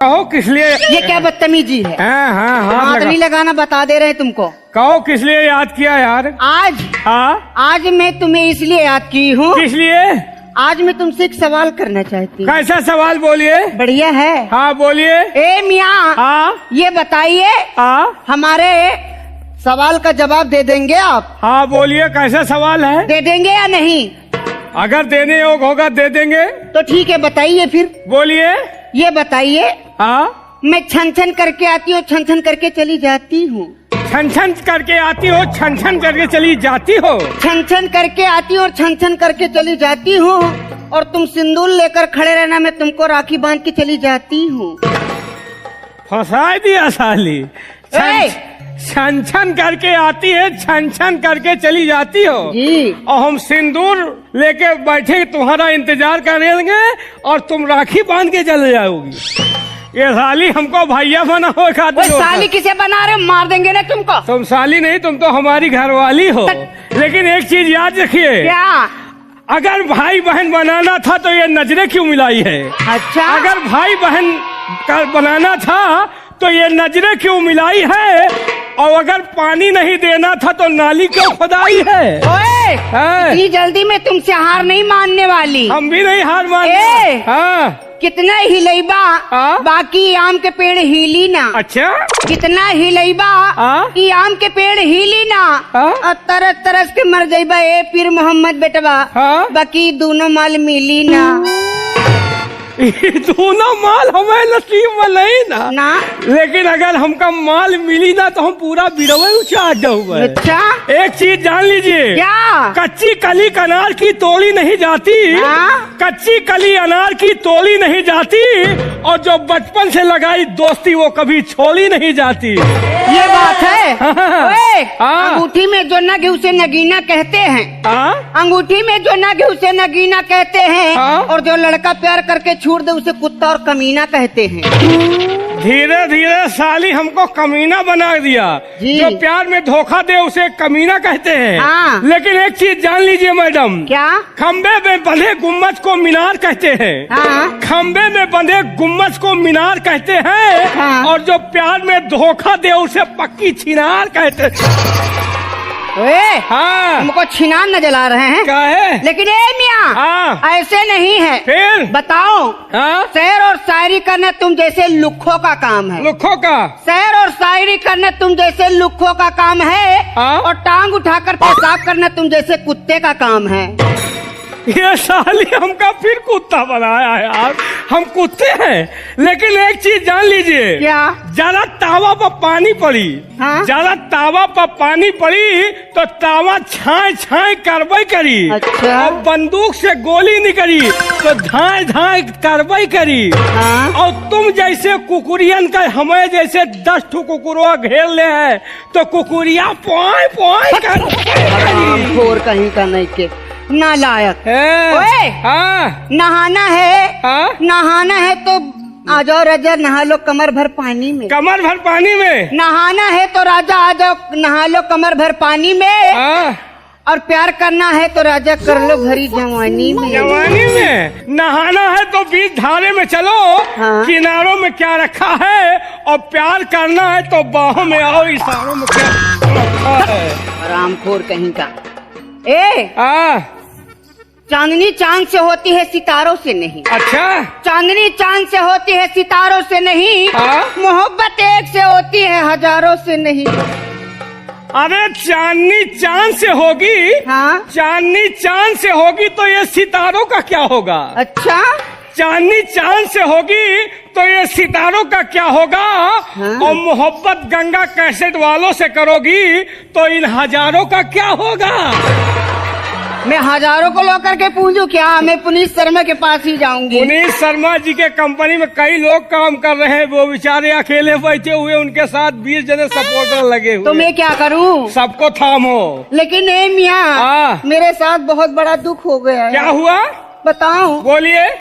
कहो किस लिए? ये क्या बदतमीजी है? हाँ, हाथ नहीं लगाना बता दे रहे तुमको। कहो किस लिए याद किया यार? आज मैं तुम्हें इसलिए याद की हूँ। किस लिए? आज मैं तुमसे एक सवाल करना चाहती हूँ। कैसा सवाल? बोलिए। बढ़िया है। हाँ बोलिए। ए मियाँ, ये बताइए, हमारे सवाल का जवाब दे देंगे आप? हाँ बोलिए, कैसा सवाल है? दे देंगे या नहीं? अगर देने योग होगा दे देंगे। तो ठीक है, बताइए फिर। बोलिए। ये बताइए, मैं छन छन करके आती हूँ, छन छन करके चली जाती हूँ। छन छन करके आती हो, छन छन करके चली जाती हो। छन छन करके आती हूँ और छन छन करके चली जाती हूँ, और तुम सिंदूर लेकर खड़े रहना, मैं तुमको राखी बांध के चली जाती हूँ। फंसा दिया साली। छन छन करके आती है, छन छन करके चली जाती हो जी, और हम सिंदूर लेके बैठे तुम्हारा इंतजार करेंगे और तुम राखी बांध के चले जाओगी। ये साली हमको भैया बना हो। साली किसे बना रहे हो? मार देंगे ना तुमको। तुम साली नहीं, तुम तो हमारी घरवाली हो। लेकिन एक चीज याद रखिए। क्या? अगर भाई बहन बनाना था तो ये नजरें क्यों मिलाई है? अच्छा। अगर भाई बहन का बनाना था तो ये नजरें क्यों मिलाई है? और अगर पानी नहीं देना था तो नाली क्यों खुदाई है? ओए, इतनी जल्दी में तुमसे हार नहीं मानने वाली। हम भी नहीं हार मानते। कितना हिलैबा, बाकी आम के पेड़ हिली ना। अच्छा। कितना हिलैबा कि आम के पेड़ हिली ना, और तरस तरस के मर जाइबा ए पीर मोहम्मद बेटवा, बाकी दोनों माल मिली ना। दोनों माल हमें नसीब में नहीं ना, लेकिन अगर हमका माल मिली ना तो हम पूरा बिरवे उचार जाऊंगा। अच्छा। एक चीज जान लीजिए। क्या? कच्ची कली अनार की तोड़ी नहीं जाती। कच्ची कली अनार की तोड़ी नहीं जाती, और जो बचपन से लगाई दोस्ती वो कभी छोड़ी नहीं जाती। ये बात है। अंगूठी में जो नग उसे नगीना कहते हैं। अंगूठी में जो नग उसे नगीना कहते हैं, और जो लड़का प्यार करके छोड़ दे उसे कुत्ता और कमीना कहते हैं। धीरे धीरे साली हमको कमीना बना दिया। जो प्यार में धोखा दे उसे कमीना कहते हैं। लेकिन एक चीज जान लीजिए मैडम। क्या? खम्बे में बंधे गुम्मज को मीनार कहते हैं। खम्बे में बंधे गुम्मज को मीनार कहते हैं, और जो प्यार में धोखा दे उसे पक्की छिनार कहते हैं। हमको छिनार नजर आ रहे हैं। क्या है? लेकिन ए मियाँ, ऐसे नहीं है। फिर बताओ। शेर और शायरी करना तुम जैसे लुक्खों का काम है। लुक्खों का? शेर और शायरी करना तुम जैसे लुक्खों का काम है, और टांग उठाकर पेशाब करना तुम जैसे कुत्ते का काम है। ये साली हमका फिर कुत्ता बनाया है यार। हम कुत्ते हैं। लेकिन एक चीज जान लीजिए। क्या? ज्यादा तावा पर पानी पड़ी, ज्यादा तावा पर पानी पड़ी तो तावा छाए छाए करबई करी। अच्छा। और बंदूक से गोली निकली तो धाए धाए करबई करी। और तुम जैसे कुकुरियन का हमें जैसे 10 ठो कुकुरवा घेर ले है तो कुकुरिया पोए पोए कर कहीं का नहीं के नालायक। नहाना है, नहाना है तो आ जाओ राजा, नहा लो कमर भर पानी में। कमर भर पानी में? नहाना है तो राजा आ जाओ, नहा लो कमर भर पानी में। और प्यार करना है तो राजा कर लो भरी जवानी में। जवानी में? नहाना है तो बीच धारे में चलो, किनारों में क्या रखा है, और प्यार करना है तो बाहों में आओ, इशारों में क्या रखा है। रामखोर कहीं का। चांदनी चांद से होती है सितारों से नहीं। अच्छा। चांदनी चांद से होती है सितारों से नहीं, मोहब्बत एक से होती है हजारों से नहीं। अरे चांदनी चांद से होगी। चांदनी चांद से होगी तो ये सितारों का क्या होगा? अच्छा। चांदनी चांद से होगी तो ये सितारों का क्या होगा? और मोहब्बत गंगा कैसेट वालों से करोगी तो इन हजारों का क्या होगा? मैं हजारों को लो करके पूछूं क्या? मैं पुनीत शर्मा के पास ही जाऊंगी। पुनीत शर्मा जी के कंपनी में कई लोग काम कर रहे हैं, वो बेचारे अकेले बैठे हुए, उनके साथ 20 जने सपोर्टर लगे हुए। तो मैं क्या करूं? सबको थामो। लेकिन ए मियाँ, मेरे साथ बहुत बड़ा दुख हो गया है। क्या हुआ? बताऊं? बोलिए।